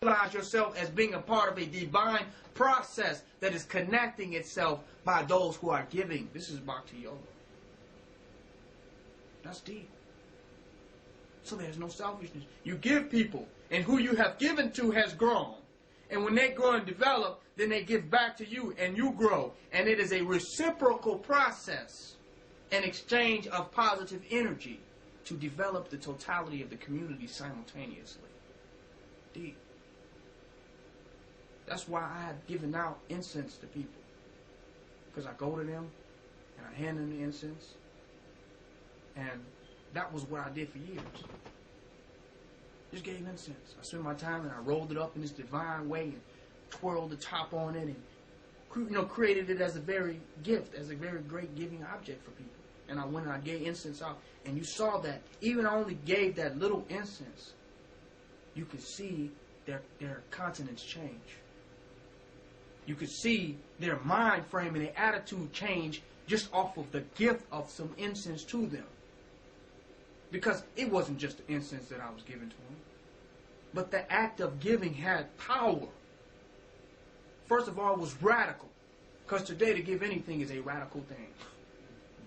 Realize yourself as being a part of a divine process that is connecting itself by those who are giving. This is Bhakti Yoga. That's deep. So there's no selfishness. You give people, and who you have given to has grown. And when they grow and develop, then they give back to you, and you grow. And it is a reciprocal process, an exchange of positive energy to develop the totality of the community simultaneously. Deep. That's why I have given out incense to people. Because I go to them, and I hand them the incense. And that was what I did for years. Just gave incense. I spent my time and I rolled it up in this divine way and twirled the top on it and created it as a very gift, as a very great giving object for people. And I went and I gave incense out. And you saw that even I only gave that little incense, you could see their countenance change. You could see their mind frame and their attitude change just off of the gift of some incense to them. Because it wasn't just the incense that I was giving to them, but the act of giving had power. First of all, it was radical. Because today to give anything is a radical thing.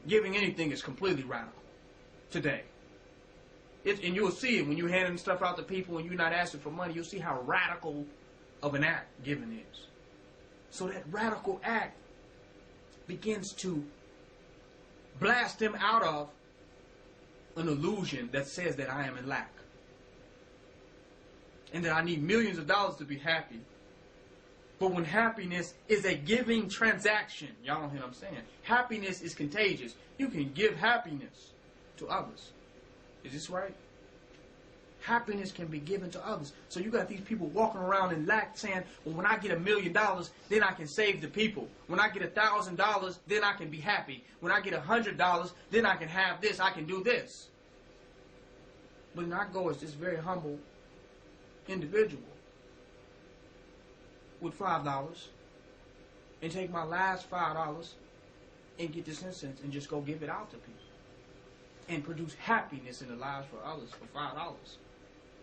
Giving anything is completely radical today. And you'll see it when you're handing stuff out to people and you're not asking for money. You'll see how radical of an act giving is. So that radical act begins to blast them out of an illusion that says that I am in lack. And that I need millions of dollars to be happy. But when happiness is a giving transaction, y'all don't hear what I'm saying. Happiness is contagious. You can give happiness to others. Is this right? Happiness can be given to others. So you got these people walking around in lack saying, well, when I get $1 million, then I can save the people. When I get $1,000, then I can be happy. When I get $100, then I can have this, I can do this. But then I go as this very humble individual with $5 and take my last $5 and get this incense and just go give it out to people and produce happiness in the lives for others for $5.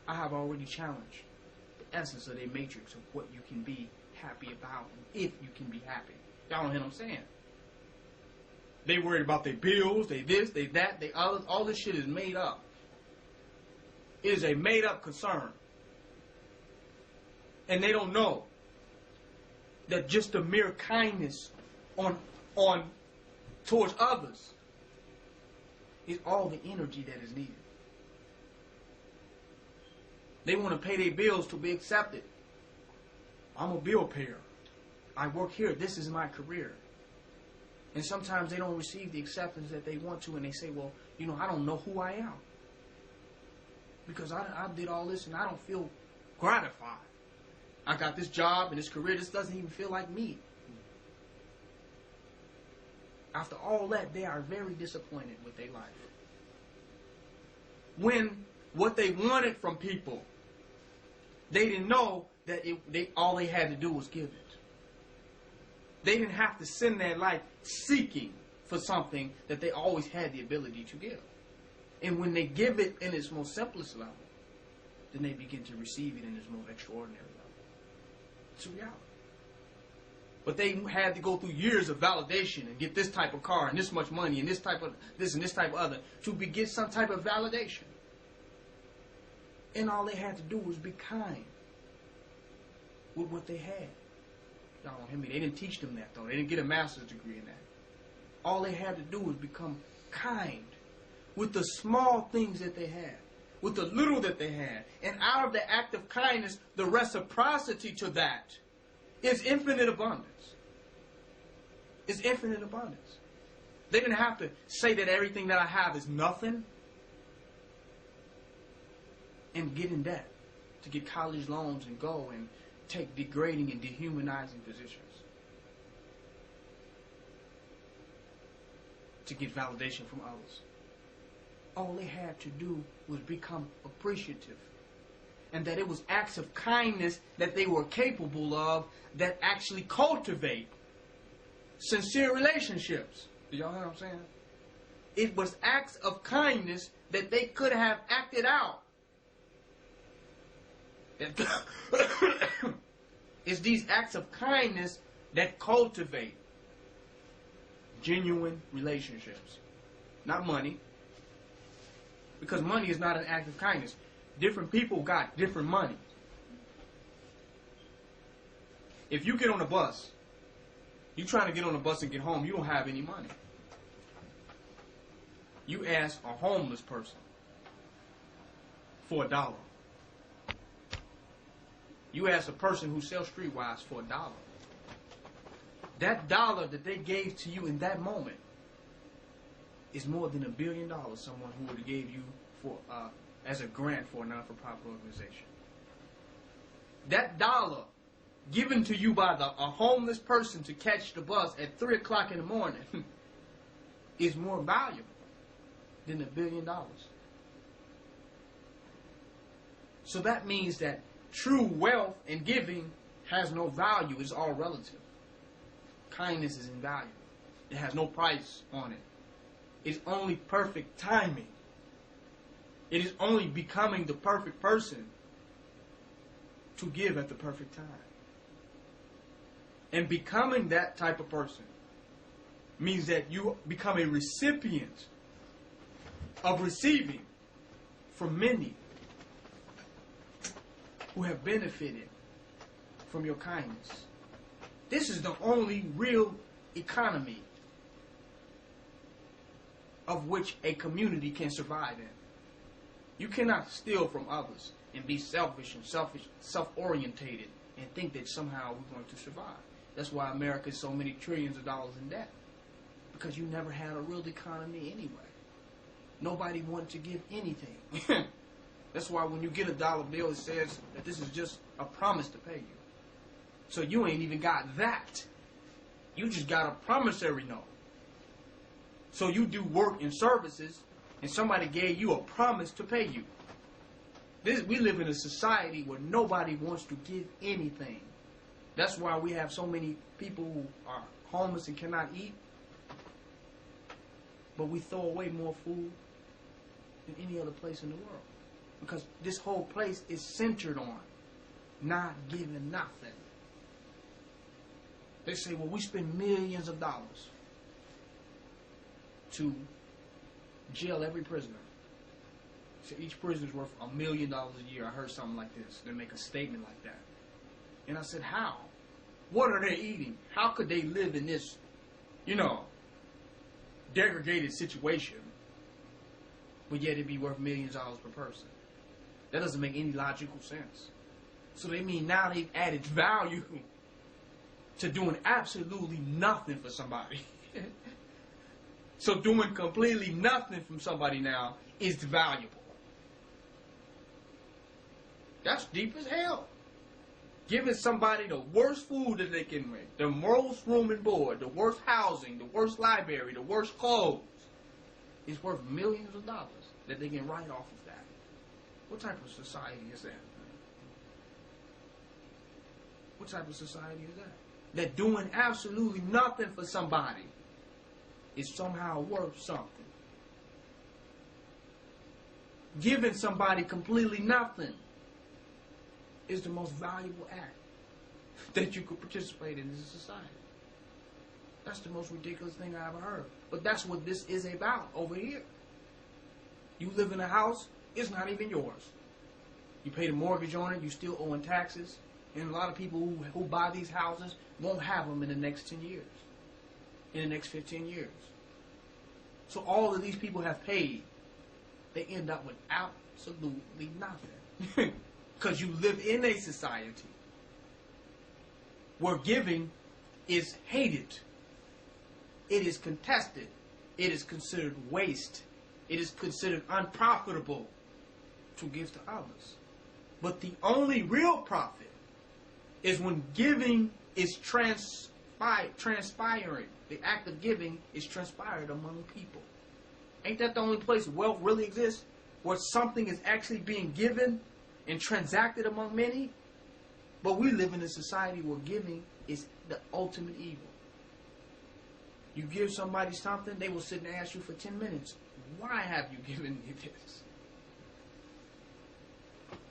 I have already challenged the essence of their matrix of what you can be happy about and if you can be happy. Y'all don't hear what I'm saying? They worried about their bills, they this, they that, they others. All this shit is made up. It is a made up concern. And they don't know that just the mere kindness on towards others is all the energy that is needed. They want to pay their bills to be accepted. I'm a bill payer. I work here. This is my career. And sometimes they don't receive the acceptance that they want to, and they say, well, I don't know who I am. Because I did all this and I don't feel gratified. I got this job and this career. This doesn't even feel like me. After all that, they are very disappointed with their life. When what they wanted from people, they didn't know that all they had to do was give it. They didn't have to send their life seeking for something that they always had the ability to give. And when they give it in its most simplest level, then they begin to receive it in its most extraordinary level. It's a reality. But they had to go through years of validation and get this type of car and this much money and this type of this and this type of other to get some type of validation. And all they had to do was be kind with what they had. Y'all don't hear me. They didn't teach them that, though. They didn't get a master's degree in that. All they had to do was become kind with the small things that they had, with the little that they had. And out of the act of kindness, the reciprocity to that is infinite abundance. It's infinite abundance. They didn't have to say that everything that I have is nothing and get in debt to get college loans and go and take degrading and dehumanizing positions to get validation from others. All they had to do was become appreciative, and that it was acts of kindness that they were capable of that actually cultivate sincere relationships. Do y'all know what I'm saying? It was acts of kindness that they could have acted out. It's these acts of kindness that cultivate genuine relationships. Not money. Because money is not an act of kindness. Different people got different money. If you get on a bus, you trying to get on a bus and get home, you don't have any money. You ask a homeless person for $1. You ask a person who sells streetwise for $1. That dollar that they gave to you in that moment is more than $1 billion someone who would have gave you for as a grant for a non-for-profit organization. That dollar given to you by a homeless person to catch the bus at 3 o'clock in the morning is more valuable than $1 billion. So that means that true wealth and giving has no value. It's all relative. Kindness is invaluable. It has no price on it. It's only perfect timing. It is only becoming the perfect person to give at the perfect time. And becoming that type of person means that you become a recipient of receiving from many who have benefited from your kindness. This is the only real economy of which a community can survive in. You cannot steal from others and be selfish and self-orientated and think that somehow we're going to survive. That's why America is so many trillions of dollars in debt. Because you never had a real economy anyway. Nobody wanted to give anything. That's why when you get a dollar bill, it says that this is just a promise to pay you. So you ain't even got that. You just got a promissory note. So you do work and services, and somebody gave you a promise to pay you. We live in a society where nobody wants to give anything. That's why we have so many people who are homeless and cannot eat. But we throw away more food than any other place in the world. Because this whole place is centered on not giving nothing. They say, well, we spend millions of dollars to jail every prisoner. So each prisoner's worth $1 million a year. I heard something like this. They make a statement like that. And I said, how? What are they eating? How could they live in this, degraded situation, but yet it'd be worth millions of dollars per person? That doesn't make any logical sense. So they mean now they've added value to doing absolutely nothing for somebody. So doing completely nothing from somebody now is valuable. That's deep as hell. Giving somebody the worst food that they can make, the worst room and board, the worst housing, the worst library, the worst clothes, is worth millions of dollars that they can write off of that. What type of society is that? What type of society is that? That doing absolutely nothing for somebody is somehow worth something. Giving somebody completely nothing is the most valuable act that you could participate in as a society. That's the most ridiculous thing I ever heard. But that's what this is about over here. You live in a house, it's not even yours. You pay the mortgage on it, you still owing taxes. And a lot of people who buy these houses won't have them in the next 10 years. In the next 15 years. So all of these people have paid. They end up with absolutely nothing. Because you live in a society where giving is hated. It is contested. It is considered waste. It is considered unprofitable to give to others. But the only real profit is when giving is transpiring. The act of giving is transpired among people. Ain't that the only place wealth really exists? Where something is actually being given and transacted among many? But we live in a society where giving is the ultimate evil. You give somebody something, they will sit and ask you for 10 minutes, why have you given me this?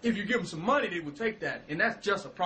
If you give them some money, they will take that. And that's just a problem.